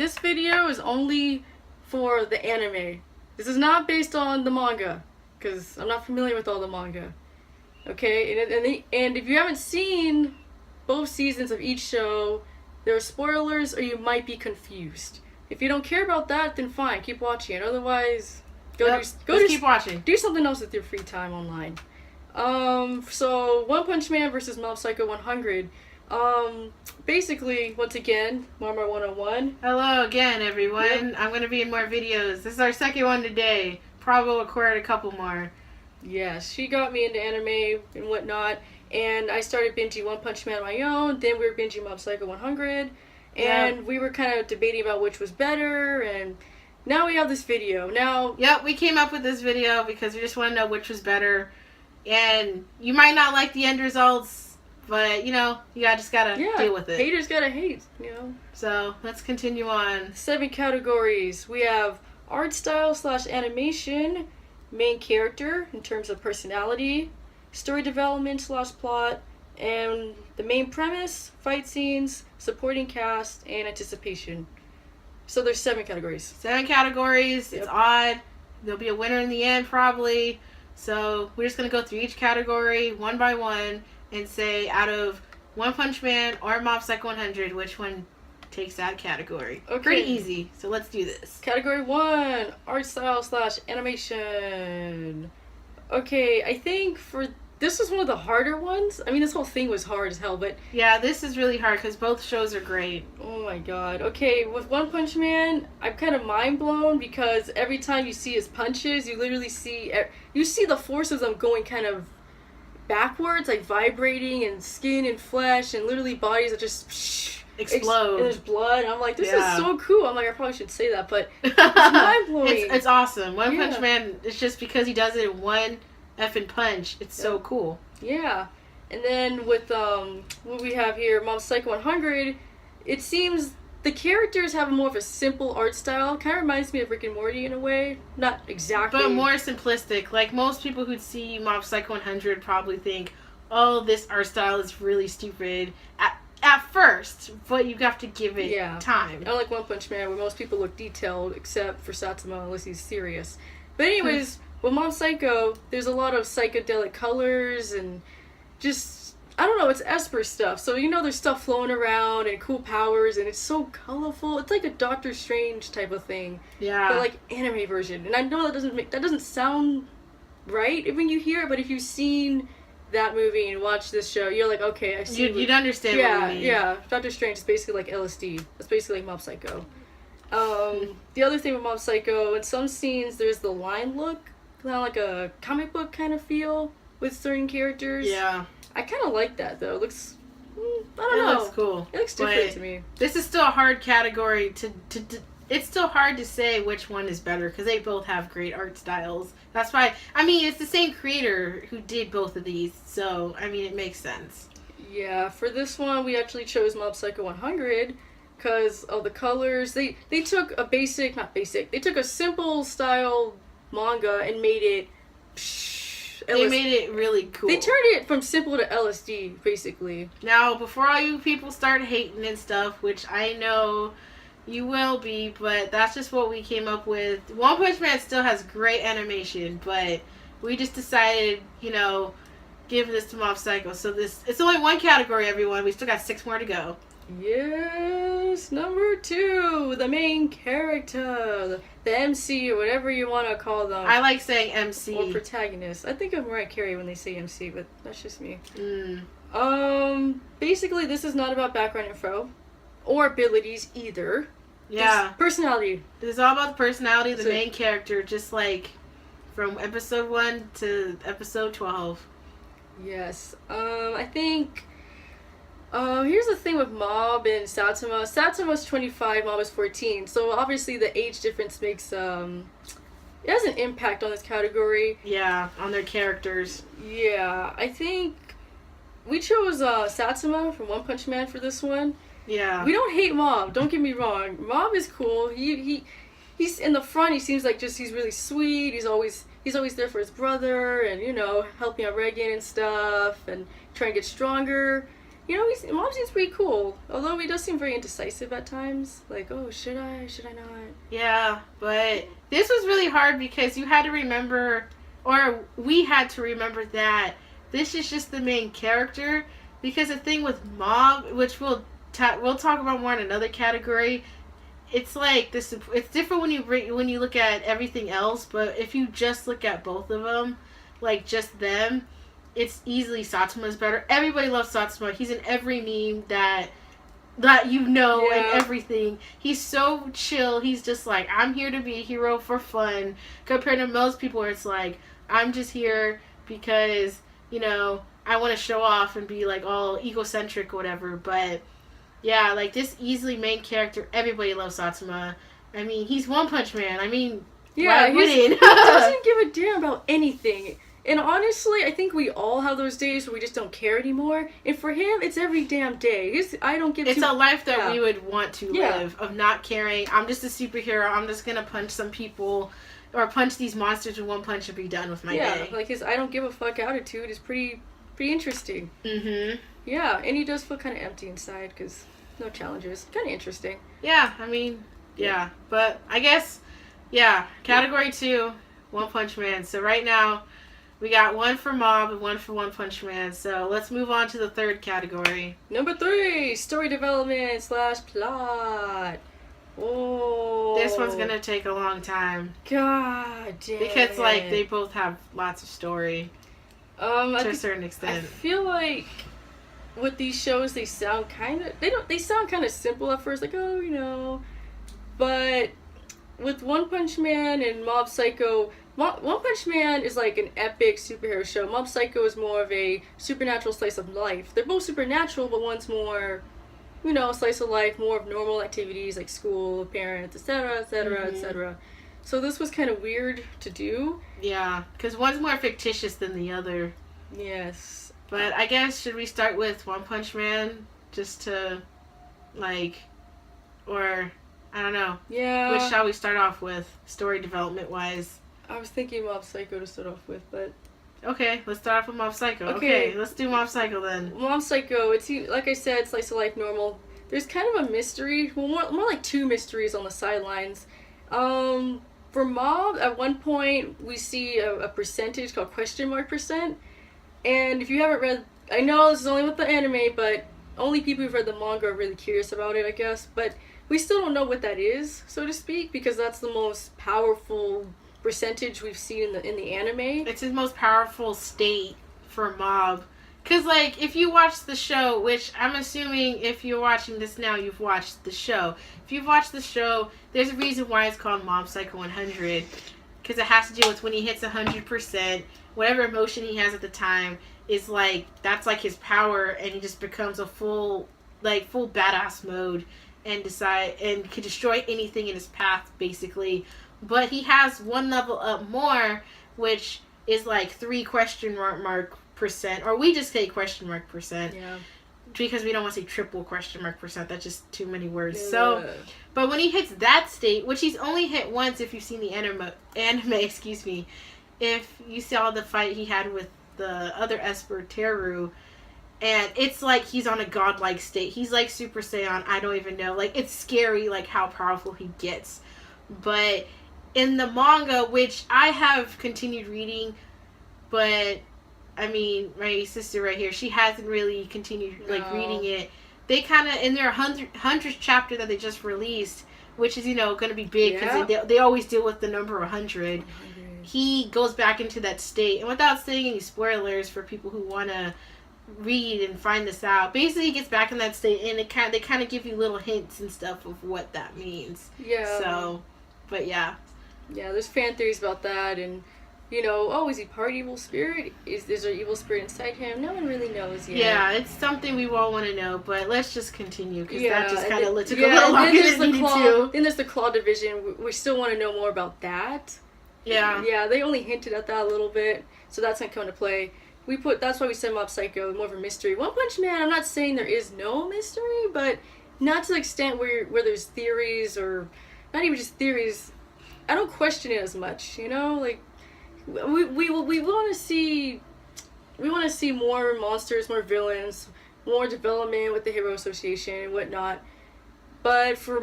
this video is only for the anime. This is not based on the manga, because I'm not familiar with all the manga. Okay, and if you haven't seen both seasons of each show, there are spoilers or you might be confused. If you don't care about that, then fine, keep watching it. Otherwise, keep watching. Do something else with your free time online. So One Punch Man versus Mob Psycho 100. Basically, once again, MarMar101. Hello again, everyone. Yep. I'm going to be in more videos. This is our second one today. Probably will record a couple more. Yes, she got me into anime and whatnot, and I started binging One Punch Man on my own. Then we were binging Mob Psycho 100, and we were kind of debating about which was better, and now we have this video. Yep, we came up with this video because we just want to know which was better, and you might not like the end results, but, you know, you just gotta deal with it. Haters gotta hate, you know. So, let's continue on. 7 categories. We have art style / animation, main character in terms of personality, story development / plot, and the main premise, fight scenes, supporting cast, and anticipation. So there's 7 categories. 7 categories. Yep. It's odd. There'll be a winner in the end, probably. So we're just going to go through each category one by one and say out of One Punch Man or Mob Psycho 100, which one takes that category. Okay. Pretty easy. So let's do this. Category 1, art style / animation. Okay, I think this was one of the harder ones. I mean, this whole thing was hard as hell, but... Yeah, this is really hard because both shows are great. Oh my god. Okay, with One Punch Man, I'm kind of mind blown because every time you see his punches, you literally see... You see the force of them going kind of backwards, like vibrating, and skin and flesh, and literally bodies that just... explode. And there's blood. I'm like, this is so cool. I'm like, I probably should say that, but it's mind-blowing. It's awesome. One Punch Man, it's just because he does it in one effing punch. It's so cool. Yeah. And then with what we have here, Mob Psycho 100, it seems the characters have more of a simple art style. Kind of reminds me of Rick and Morty in a way. Not exactly. But more simplistic. Like, most people who'd see Mob Psycho 100 probably think, oh, this art style is really stupid. At first, but you have to give it time. Unlike One Punch Man, where most people look detailed, except for Satsuma, unless he's serious. But anyways, with Mob Psycho, there's a lot of psychedelic colors and just, I don't know, it's Esper stuff. So, you know, there's stuff flowing around and cool powers, and it's so colorful. It's like a Doctor Strange type of thing. Yeah. But, like, anime version. And I know that doesn't sound right when you hear it, but if you've seen that movie and watch this show, you're like, okay, I see. You'd understand what you mean. Yeah, Doctor Strange is basically like LSD. That's basically like Mob Psycho. The other thing with Mob Psycho, in some scenes, there's the line look, kind of like a comic book kind of feel with certain characters. Yeah. I kind of like that, though. It looks, I don't know. It looks cool. It looks different to me. This is still a hard category to it's still hard to say which one is better because they both have great art styles. That's why, I mean, it's the same creator who did both of these, so, I mean, it makes sense. Yeah, for this one, we actually chose Mob Psycho 100 because of the colors. They took a they took a simple style manga and made it... They made it really cool. They turned it from simple to LSD, basically. Now, before all you people start hating and stuff, which I know... You will be, but that's just what we came up with. One Punch Man still has great animation, but we just decided, you know, give this to Mob Psycho. So it's only 1 category, everyone. We still got 6 more to go. Yes, number 2, the main character, the MC, or whatever you want to call them. I like saying MC. Or protagonist. I think of Mariah Carey when they say MC, but that's just me. Basically, this is not about background info. Or abilities either. Yeah. It's personality. It's all about the personality of the main character, just like from episode 1 to episode 12. Yes. I think here's the thing with Mob and Satsuma. Satsuma's 25, Mob is 14. So obviously the age difference makes it has an impact on this category. Yeah, on their characters. Yeah. I think we chose Satsuma from One Punch Man for this one. Yeah. We don't hate Mob, don't get me wrong. Mob is cool. He's in the front, he seems like he's really sweet. He's always there for his brother and, you know, helping out Reagan and stuff and trying to get stronger. you know, Mob seems pretty cool. Although he does seem very indecisive at times. Like, oh, should I not? Yeah, but this was really hard because you had to remember, or we had to remember that this is just the main character. Because the thing with Mob, which we'll talk about more in another category, it's like this. It's different when you look at everything else. But if you just look at both of them, like just them, it's easily Satsuma's better. Everybody loves Satsuma. He's in every meme that you know and everything. He's so chill. He's just like, I'm here to be a hero for fun. Compared to most people where it's like, I'm just here because, you know, I want to show off and be like all egocentric or whatever. But yeah, like this easily main character, everybody loves Satsuma. I mean, he's One Punch Man. I mean, yeah, he doesn't give a damn about anything. And honestly, I think we all have those days where we just don't care anymore. And for him, it's every damn day. It's a life that we would want to live, of not caring. I'm just a superhero. I'm just going to punch some people or punch these monsters with one punch and be done with my day. Yeah, like his I don't give a fuck attitude is pretty interesting. Mm-hmm. Yeah, and he does feel kind of empty inside because no challenges. Kind of interesting. Yeah, I mean, yeah. But I guess, yeah, category 2, One Punch Man. So right now, we got one for Mob and one for One Punch Man. So let's move on to the third category. Number 3, story development / plot. Oh. This one's going to take a long time. God damn. Because, like, they both have lots of story. To a certain extent. I feel like with these shows, they sound kind of simple at first, like, oh, you know. But with One Punch Man and Mob Psycho, One Punch Man is like an epic superhero show. Mob Psycho is more of a supernatural slice of life. They're both supernatural, but one's more, you know, slice of life, more of normal activities like school, parents, etc., etc., etc. So this was kind of weird to do. Yeah, because one's more fictitious than the other. Yes. But I guess, should we start with One Punch Man? Just to, like, or, I don't know. Yeah. Which shall we start off with, story development-wise? I was thinking Mob Psycho to start off with, but... Okay, let's start off with Mob Psycho. Okay, let's do Mob Psycho then. Mob Psycho, it's, like I said, slice of life, normal. There's kind of a mystery, well, more like 2 mysteries on the sidelines. For Mob, at one point, we see a percentage called %. And if you haven't read, I know this is only with the anime, but only people who've read the manga are really curious about it, I guess. But we still don't know what that is, so to speak, because that's the most powerful percentage we've seen in the anime. It's his most powerful state for Mob. Because, like, if you watch the show, which I'm assuming if you're watching this now, you've watched the show. If you've watched the show, there's a reason why it's called Mob Psycho 100. Because it has to do with when he hits 100%, whatever emotion he has at the time is, like, that's, like, his power, and he just becomes a full badass mode and can destroy anything in his path, basically. But he has one level up more, which is, like, 3 %, or we just say %. Yeah. Because we don't want to say triple %. That's just too many words. Yeah. So, but when he hits that state, which he's only hit once if you've seen the anime, excuse me, if you saw the fight he had with the other Esper, Teru, and it's like he's on a godlike state. He's like Super Saiyan, I don't even know. Like, it's scary, like, how powerful he gets. But in the manga, which I have continued reading, but I mean, my sister right here, she hasn't really continued, like, reading it. They kind of, in their 100th chapter that they just released, which is, you know, going to be big, because they always deal with the number 100, he goes back into that state. And without saying any spoilers for people who want to read and find this out, basically he gets back in that state, and they kind of give you little hints and stuff of what that means. Yeah. So, but yeah. Yeah, there's fan theories about that, and, you know, oh, is he part evil spirit? Is there evil spirit inside him? No one really knows yet. Yeah, it's something we all want to know, but let's just continue, because that just kind of took a little longer than it needed to. Then there's the claw division. We still want to know more about that. Yeah. Yeah, they only hinted at that a little bit, so that's not going to play. That's why we said Mob Psycho, more of a mystery. One Punch Man, I'm not saying there is no mystery, but not to the extent where there's theories, or not even just theories. I don't question it as much, you know? Like, we want to see more monsters, more villains, more development with the Hero Association and whatnot. But for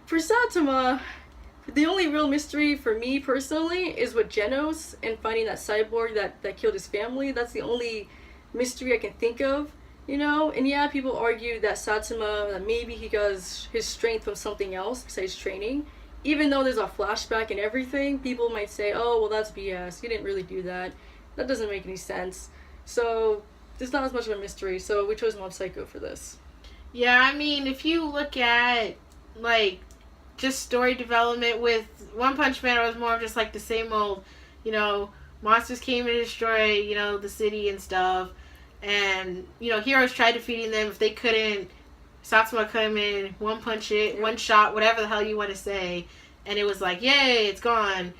for Saitama, the only real mystery for me personally is with Genos and finding that cyborg that killed his family. That's the only mystery I can think of, you know? And yeah, people argue that Saitama, that maybe he got his strength from something else besides training. Even though there's a flashback and everything, people might say, oh, well, that's BS. He didn't really do that. That doesn't make any sense. So, there's not as much of a mystery. So, we chose Mob Psycho for this. Yeah, I mean, if you look at, like, just story development with One Punch Man, it was more of just, like, the same old, you know, monsters came to destroy, you know, the city and stuff. And, you know, heroes tried defeating them. If they couldn't, Satsuma come in, one punch it, one shot, whatever the hell you want to say, and it was like, yay, it's gone.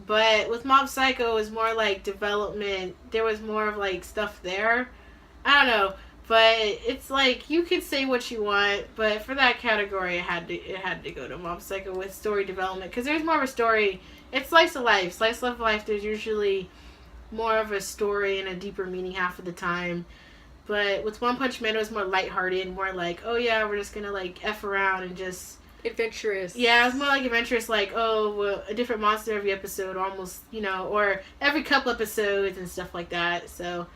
But with Mob Psycho, it was more like development. There was more of like stuff there. I don't know, but it's like you could say what you want, but for that category, it had to go to Mob Psycho with story development because there's more of a story. It's slice of life. Slice of life. There's usually more of a story and a deeper meaning half of the time. But with One Punch Man, it was more lighthearted, more like, oh yeah, we're just gonna like F around and just... Adventurous. Yeah, it was more like adventurous, like, oh, well, a different monster every episode, almost, you know, or every couple episodes and stuff like that. So,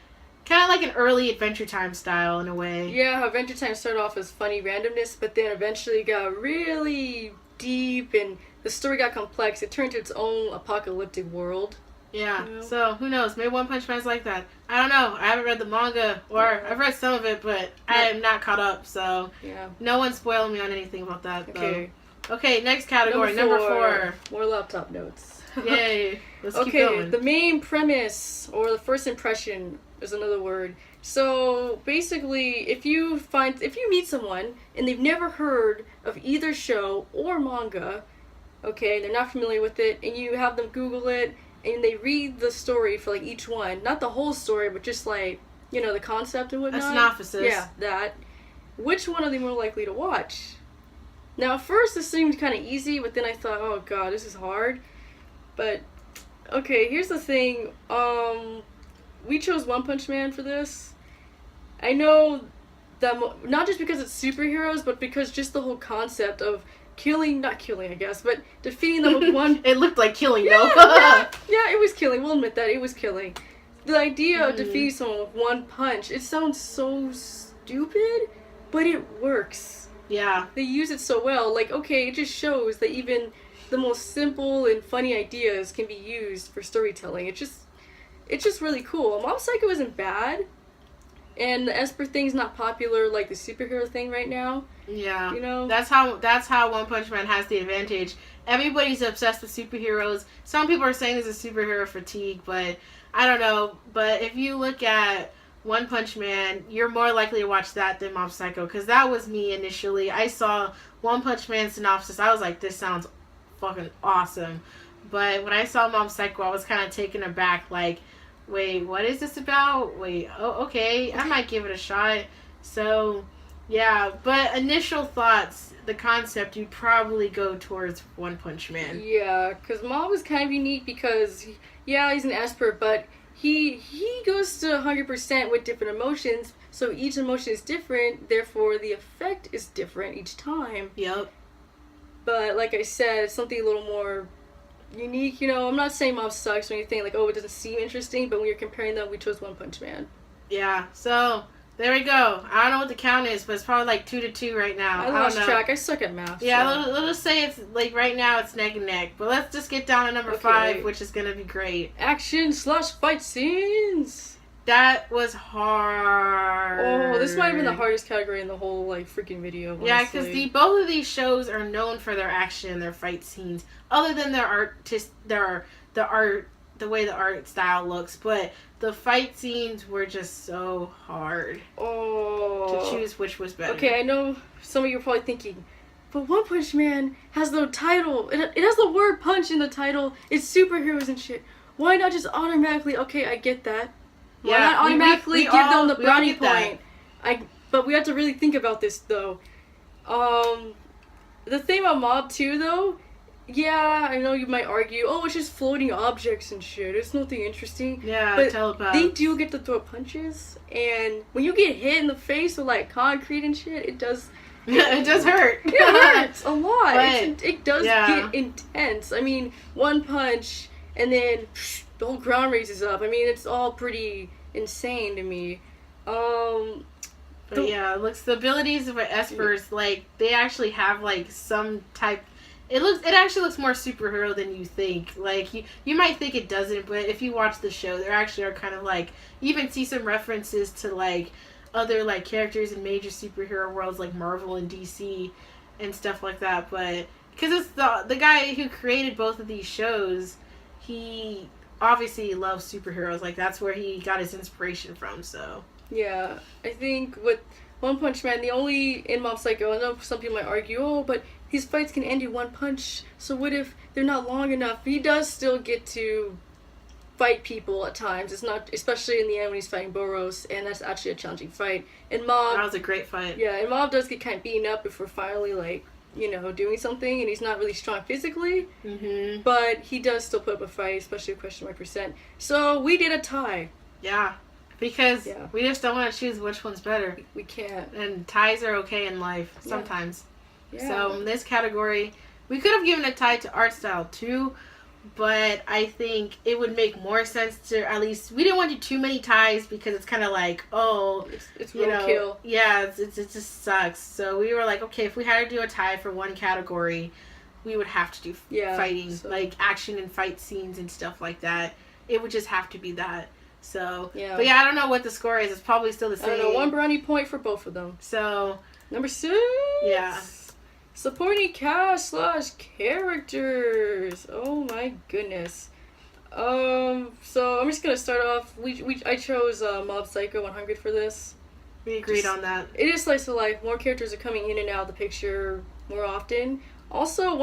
kind of like an early Adventure Time style in a way. Yeah, how Adventure Time started off as funny randomness, but then eventually got really deep and the story got complex. It turned to its own apocalyptic world. Yeah, so who knows? Maybe One Punch Man's like that. I don't know. I haven't read the manga, or I've read some of it, but I am not caught up, so no one's spoiling me on anything about that. Okay. Though. Okay, next category, number 4. More laptop notes. Yay. Let's keep going. The main premise, or the first impression is another word. So, basically, if you meet someone, and they've never heard of either show or manga, okay, they're not familiar with it, and you have them Google it, and they read the story for, like, each one. Not the whole story, but just, like, you know, the concept and whatnot. A synopsis. Yeah, that. Which one are they more likely to watch? Now, at first, this seemed kind of easy, but then I thought, oh, God, this is hard. But, okay, here's the thing. We chose One Punch Man for this. I know that, not just because it's superheroes, but because just the whole concept of not killing, I guess, but defeating them with one... It looked like killing, though. Yeah, it was killing. We'll admit that. It was killing. The idea of defeating someone with one punch, it sounds so stupid, but it works. Yeah. They use it so well. Like, okay, it just shows that even the most simple and funny ideas can be used for storytelling. It's just really cool. Mob Psycho isn't bad, and the Esper thing's not popular like the superhero thing right now. Yeah, you know, that's how One Punch Man has the advantage. Everybody's obsessed with superheroes. Some people are saying there's a superhero fatigue, but I don't know. But if you look at One Punch Man, you're more likely to watch that than Mob Psycho, because that was me initially. I saw One Punch Man synopsis, I was like, this sounds fucking awesome. But when I saw Mob Psycho, I was kind of taken aback, like, wait, what is this about? Wait, oh, okay, I might give it a shot. So, yeah, but initial thoughts, the concept, you'd probably go towards One Punch Man. Yeah, because Mob is kind of unique because, he's an Esper, but he goes to 100% with different emotions, so each emotion is different, therefore the effect is different each time. Yep. But, like I said, something a little more unique, you know. I'm not saying Mob sucks or anything, like, oh, it doesn't seem interesting, but when you're comparing them, we chose One Punch Man. Yeah, so there we go. I don't know what the count is, but it's probably like 2-2 right now. I lost track. I suck at math. Yeah, so. let's say it's like right now it's neck and neck, but let's just get down to number 5, which is gonna be great. Action/fight scenes. That was hard. Oh, this might have been the hardest category in the whole like freaking video. Honestly. Yeah, because both of these shows are known for their action and their fight scenes, other than their the way the art style looks. But the fight scenes were just so hard. Oh, to choose which was better. Okay, I know some of you are probably thinking, but One Punch Man has the title. It has the word punch in the title. It's superheroes and shit. Why not just automatically? Okay, I get that. Why not automatically give them the brownie point? But we have to really think about this, though. The thing about Mob 2, though, yeah, I know you might argue, oh, it's just floating objects and shit. It's nothing interesting. Yeah, but telepath. They do get to throw punches, and when you get hit in the face with like concrete and shit, it does. It does hurt. It hurts a lot. But, it does get intense. I mean, one punch, and then the whole ground raises up. I mean, it's all pretty insane to me. But yeah, looks the abilities of espers, like they actually have like some type. It actually looks more superhero than you think. Like you might think it doesn't, but if you watch the show, there actually are kind of like you even see some references to like other like characters in major superhero worlds like Marvel and DC and stuff like that. But because it's the guy who created both of these shows, he obviously loves superheroes. Like that's where he got his inspiration from. So. Yeah, I think with One Punch Man, the only in Mob Psycho, I know some people might argue, oh, but these fights can end in one punch, so what if they're not long enough? He does still get to fight people at times. It's not, especially in the end when he's fighting Boros, and that's actually a challenging fight. And Mob... That was a great fight. Yeah, and Mob does get kind of beaten up before finally, like, you know, doing something, and he's not really strong physically, but he does still put up a fight, especially with %. So, we did a tie. Yeah. Because we just don't want to choose which one's better. We can't. And ties are okay in life, sometimes. Yeah. So in this category, we could have given a tie to Artstyle too, but I think it would make more sense to at least, we didn't want to do too many ties because it's kind of like, oh, it's roadkill. Yeah, it just sucks. So we were like, okay, if we had to do a tie for one category, we would have to do fighting, like action and fight scenes and stuff like that. It would just have to be that. So, but yeah, I don't know what the score is. It's probably still the same. I don't know, 1 brownie point for both of them. So, number 6. Yeah. Supporting cast / characters. Oh my goodness. So I'm just gonna start off. I chose Mob Psycho 100 for this. We agreed on that. It is slice of life. More characters are coming in and out of the picture more often. Also,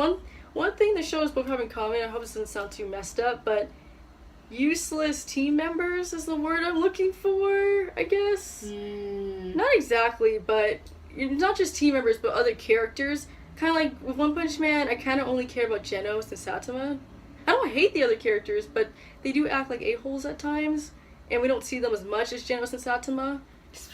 one thing the shows both have in common. I hope this doesn't sound too messed up, but useless team members is the word I'm looking for, I guess. Not exactly, but not just team members, but other characters. Kind of like with One Punch Man, I kind of only care about Genos and Saitama. I don't hate the other characters, but they do act like a-holes at times, and we don't see them as much as Genos and Saitama.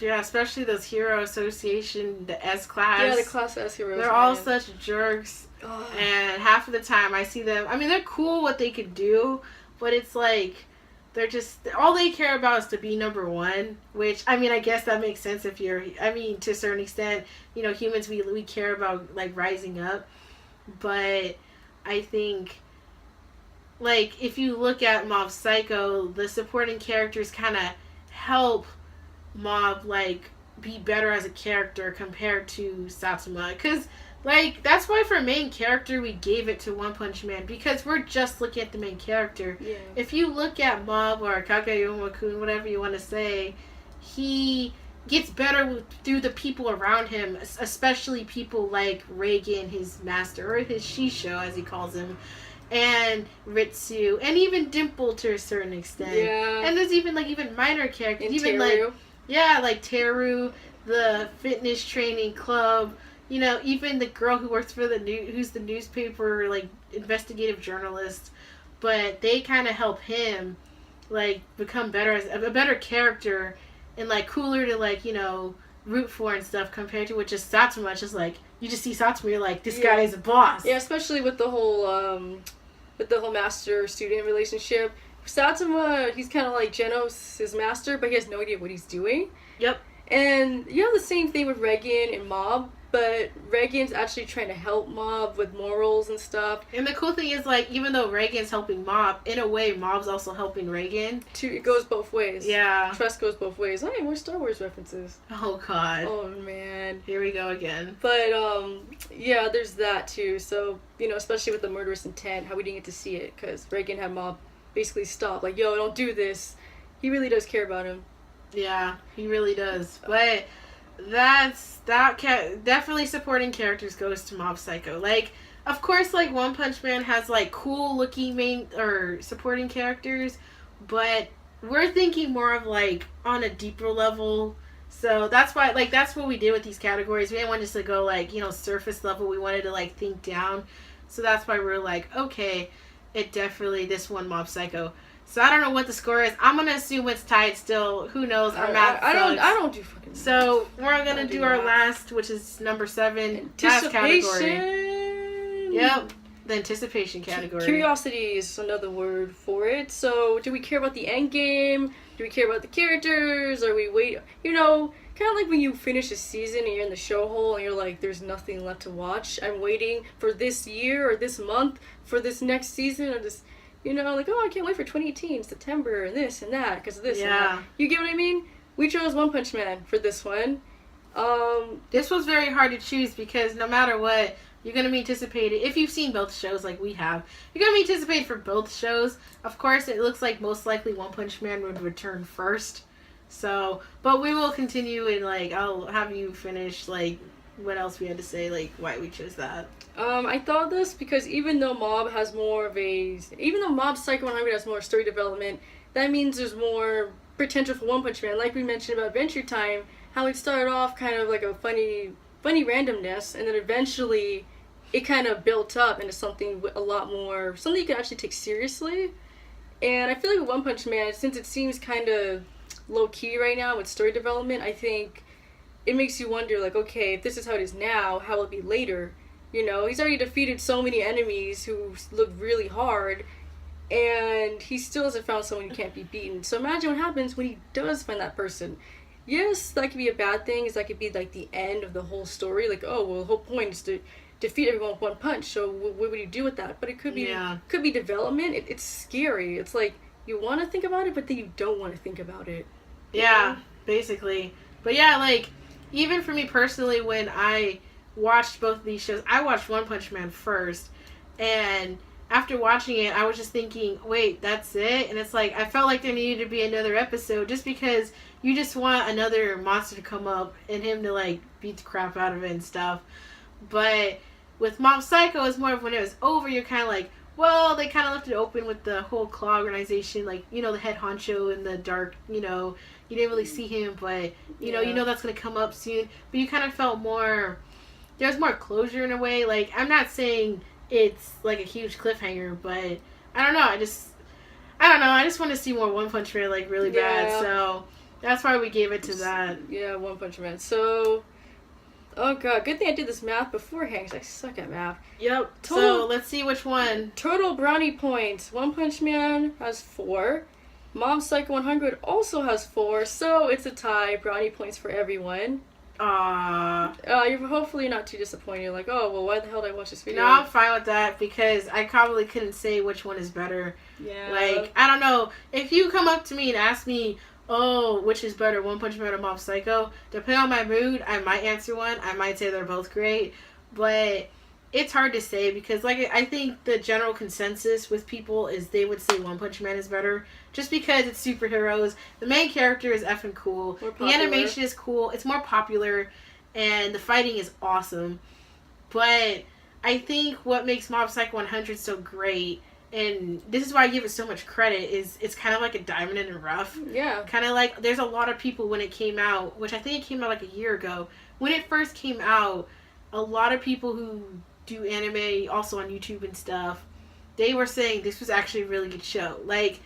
Yeah, especially those Hero Association, the S-Class. Yeah, the Class S heroes. They're all such jerks, and half of the time I see them, I mean, they're cool what they could do, but it's like, they're just, all they care about is to be number one, which, I mean, I guess that makes sense if you're, I mean, to a certain extent, you know, humans, we care about, like, rising up, but I think, like, if you look at Mob Psycho, the supporting characters kind of help Mob, like, be better as a character compared to Satsuma, because, like, that's why for main character we gave it to One Punch Man, because we're just looking at the main character. Yeah. If you look at Mob or Kageyama-kun, whatever you want to say, he gets better through the people around him, especially people like Reagan, his master, or his Shisho, as he calls him, and Ritsu, and even Dimple to a certain extent. Yeah. And there's even, like, even minor characters. And even, Teru. like, yeah, like Teru, the fitness training club. You know, even the girl who works for who's the newspaper, like, investigative journalist, but they kind of help him, like, become better as a better character and, like, cooler to, like, you know, root for and stuff compared to with just Satsuma. It's just like, you just see Satsuma, you're like, this guy is a boss. Yeah, especially with the whole master-student relationship. Satsuma, he's kind of like Genos, his master, but he has no idea what he's doing. Yep. And you have the same thing with Reagan and Mob, but Reagan's actually trying to help Mob with morals and stuff. And the cool thing is, like, even though Reagan's helping Mob, in a way, Mob's also helping Reagan. It goes both ways. Yeah. Trust goes both ways. Hey, more Star Wars references. Oh, God. Oh, man. Here we go again. But, yeah, there's that, too. So, you know, especially with the murderous intent, how we didn't get to see it, because Reagan had Mob basically stop. Like, yo, don't do this. He really does care about him. Yeah, he really does. But definitely supporting characters goes to Mob Psycho. Like, of course, like, One Punch Man has, like, cool looking main or supporting characters, but we're thinking more of, like, on a deeper level. So that's why, like, that's what we did with these categories. We didn't want just to go, like, you know, surface level. We wanted to, like, think down. So that's why we're like, okay, it definitely, this one Mob Psycho. So I don't know what the score is. I'm gonna assume it's tied still. Who knows? Our math I don't do fucking math. So we're gonna do our last, which is number 7, last category. Yep, the anticipation category. Curiosity is another word for it. So do we care about the end game? Do we care about the characters? Are we wait? You know, kind of like when you finish a season and you're in the show hole and you're like, there's nothing left to watch. I'm waiting for this year or this month for this next season or this. You know, like, oh, I can't wait for 2018, September, and this and that, because of this and that. You get what I mean? We chose One Punch Man for this one. This was very hard to choose because no matter what, you're going to be anticipated. If you've seen both shows like we have, you're going to be anticipated for both shows. Of course, it looks like most likely One Punch Man would return first. So, but we will continue and, like, I'll have you finish, like, what else we had to say, like, why we chose that. I thought this because even though Mob Psycho 100 has more story development, that means there's more potential for One Punch Man. Like we mentioned about Adventure Time, how it started off kind of like a funny randomness, and then eventually it kind of built up into something a lot more, something you can actually take seriously. And I feel like with One Punch Man, since it seems kind of low-key right now with story development, I think it makes you wonder, like, okay, if this is how it is now, how will it be later? You know, he's already defeated so many enemies who look really hard, and he still hasn't found someone who can't be beaten. So imagine what happens when he does find that person. Yes, that could be a bad thing, is that could be like the end of the whole story. Like, oh, well, the whole point is to defeat everyone with one punch, so what would you do with that? But it could be development. It's scary. It's like, you want to think about it, but then you don't want to think about it. Yeah, basically. But yeah, like, even for me personally, when I watched both of these shows, I watched One Punch Man first, and after watching it, I was just thinking, wait, that's it? And it's like, I felt like there needed to be another episode, just because you just want another monster to come up and him to, like, beat the crap out of it and stuff. But with Mob Psycho, it's more of when it was over, you're kind of like, well, they kind of left it open with the whole Claw organization, like, you know, the head honcho in the dark, you know, you didn't really see him, but, you know that's going to come up soon. But you kind of felt more, there's more closure in a way. Like, I'm not saying it's like a huge cliffhanger, but I don't know. I just want to see more One Punch Man, like, really bad. So that's why we gave it to that. Yeah, One Punch Man. So, oh god, good thing I did this math beforehand because I suck at math. Yep. So let's see which one. Total brownie points. One Punch Man has 4. Mob Psycho 100 also has 4. So it's a tie. Brownie points for everyone. You're hopefully not too disappointed. Like, oh, well, why the hell did I watch this video? No, I'm fine with that because I probably couldn't say which one is better. Yeah. Like, I don't know. If you come up to me and ask me, oh, which is better, One Punch Man or Mob Psycho? Depending on my mood, I might answer one. I might say they're both great. But it's hard to say because, like, I think the general consensus with people is they would say One Punch Man is better. Just because it's superheroes. The main character is effing cool. The animation is cool. It's more popular. And the fighting is awesome. But I think what makes Mob Psycho 100 so great, and this is why I give it so much credit, is it's kind of like a diamond in the rough. Yeah. Kind of like, there's a lot of people when it came out, which I think it came out like a year ago. When it first came out, a lot of people who do anime, also on YouTube and stuff, they were saying this was actually a really good show. Like,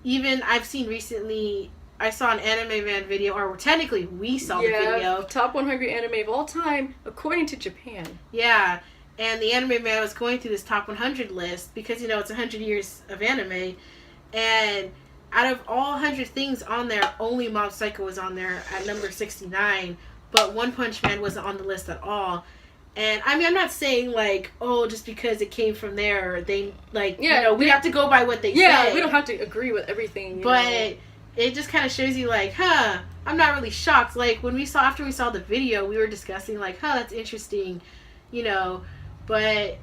even I've seen recently, I saw an Anime Man video, or technically we saw the video. Top 100 anime of all time, according to Japan. Yeah, and the Anime Man was going through this top 100 list because, you know, it's 100 years of anime. And out of all 100 things on there, only Mob Psycho was on there at number 69. But One Punch Man wasn't on the list at all. And, I mean, I'm not saying, like, oh, just because it came from there, they, like, you know, we have to go by what they say. Yeah, we don't have to agree with everything. But it just kind of shows you, like, I'm not really shocked. Like, after we saw the video, we were discussing, like, that's interesting, you know. But,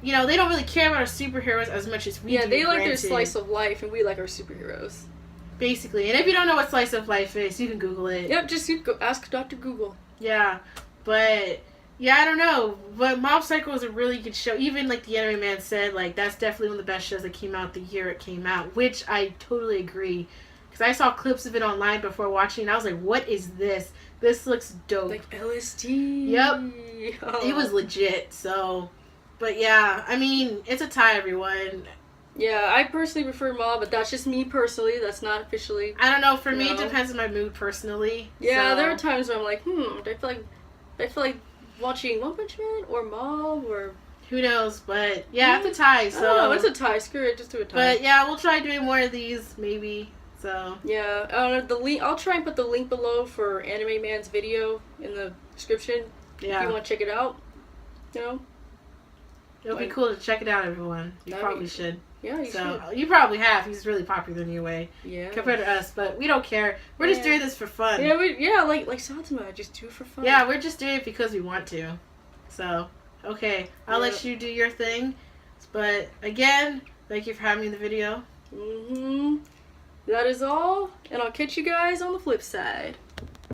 you know, they don't really care about our superheroes as much as we do. Yeah, they like their slice of life, and we like our superheroes. Basically. And if you don't know what slice of life is, you can Google it. Yep, just go ask Dr. Google. Yeah, but yeah, I don't know. But Mob Psycho was a really good show. Even, like, the Anime Man said, like, that's definitely one of the best shows that came out the year it came out, which I totally agree. Because I saw clips of it online before watching, and I was like, what is this? This looks dope. Like LSD. Yep. Oh. It was legit, so But yeah, I mean, it's a tie, everyone. Yeah, I personally prefer Ma, but that's just me personally. That's not officially. I don't know. For me, it No. depends on my mood personally. Yeah, so. there are times where I'm like, do I feel like watching One Punch Man or Ma or Who knows? But yeah, it's a tie. So I don't know, it's a tie. Screw it, just do a tie. But yeah, we'll try doing more of these maybe. So yeah, the link. I'll try and put the link below for Anime Man's video in the description. yeah, If you want to check it out, you know. it'll be cool to check it out, everyone. You That'd probably be- should. Yeah, you So should. you probably have. He's really popular anyway Yeah. compared to us, but we don't care. We're just Yeah. doing this for fun. Yeah, like Saitama, just do it for fun. Yeah, we're just doing it because we want to. So, okay, I'll Yeah. let you do your thing. But again, thank you for having me in the video. That is all, and I'll catch you guys on the flip side.